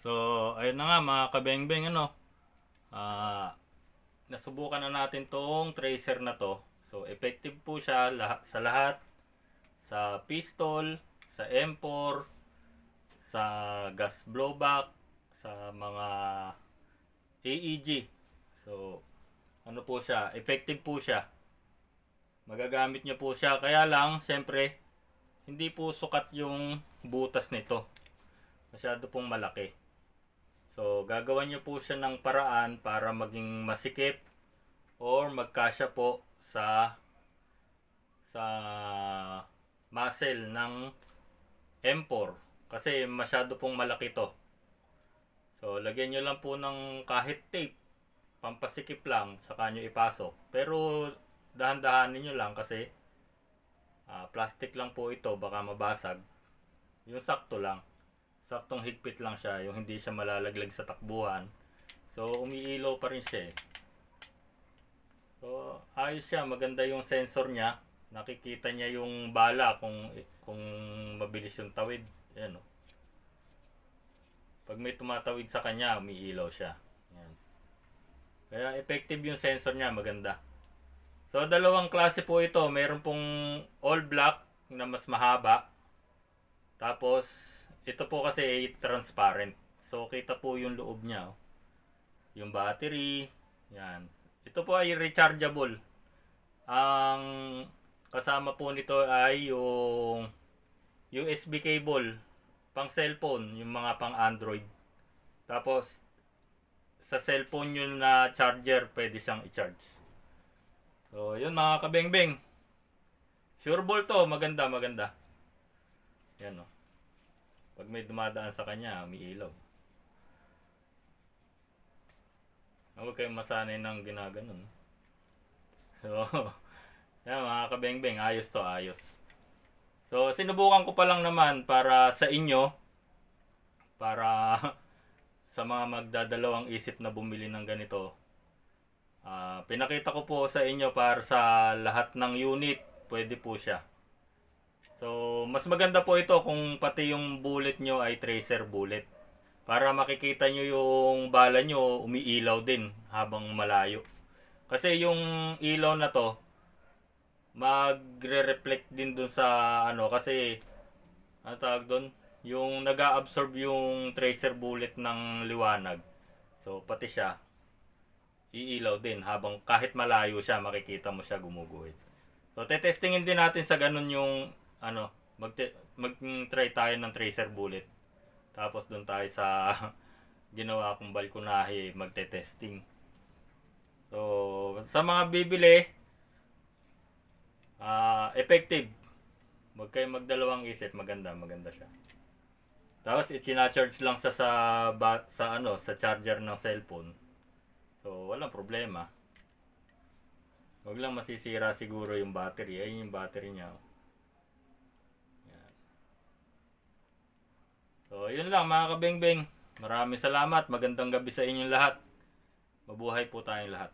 So, ayun na nga mga kabengbeng, nasubukan na natin tong tracer na to. So, effective po siya sa lahat. Sa pistol, sa M4, sa gas blowback, sa mga AEG. So, ano po siya, effective po siya. Magagamit nyo po siya. Kaya lang, siyempre, hindi po sukat yung butas nito. Masyado pong malaki. So, gagawan nyo po siya ng paraan para maging masikip or magkasya po sa muzzle ng M4 kasi masyado pong malaki to. So, lagyan nyo lang po ng kahit tape, pampasikip lang, saka nyo ipasok. Pero, dahan-dahanin nyo lang kasi plastic lang po ito, baka mabasag. Yung sakto lang. Saktong higpit lang siya, yung hindi siya malalaglag sa takbuhan. So, umiilaw pa rin siya eh. So, ayos siya. Maganda yung sensor niya. Nakikita niya yung bala kung mabilis yung tawid. Ayan o. Pag may tumatawid sa kanya, umiilaw siya. Ayan. Kaya effective yung sensor niya. Maganda. So, dalawang klase po ito. Meron pong all black na mas mahaba. Tapos, ito po kasi ay transparent. So, kita po yung loob niya. Oh. Yung battery. Yan. Ito po ay rechargeable. Ang kasama po nito ay yung USB cable. Pang cellphone. Yung mga pang Android. Tapos, sa cellphone yun na charger, pwede siyang i-charge. So, yun mga kabengbeng. Sureball to. Maganda, maganda. Yan o. Pag may dumadaan sa kanya, umiilaw. Huwag kayong masanay ng ginaganon. So, yan mga kabengbeng, ayos to, ayos. So, sinubukan ko pa lang naman para sa inyo, para sa mga magdadalawang isip na bumili ng ganito. Pinakita ko po sa inyo para sa lahat ng unit, pwede po siya. So, mas maganda po ito kung pati yung bullet nyo ay tracer bullet. Para makikita nyo yung bala nyo umiilaw din habang malayo. Kasi yung ilaw na to, magre-reflect din dun sa kasi ano tawag dun? Yung nag-a-absorb yung tracer bullet ng liwanag. So, pati siya, iilaw din habang kahit malayo siya, makikita mo siya gumuguhit. So, tetestingin din natin sa ganun yung mag-try tayo ng tracer bullet. Tapos doon tayo sa ginawa kong balkonahe magte-testing. So, sa mga bibili, effective. Huwag kayong magdalawang isip, maganda siya. Tapos i-charge lang sa charger ng cellphone. So, walang problema. Huwag lang masisira siguro yung battery. Ayun yung battery niya. So, yun lang mga kabengbeng. Maraming salamat. Magandang gabi sa inyong lahat. Mabuhay po tayong lahat.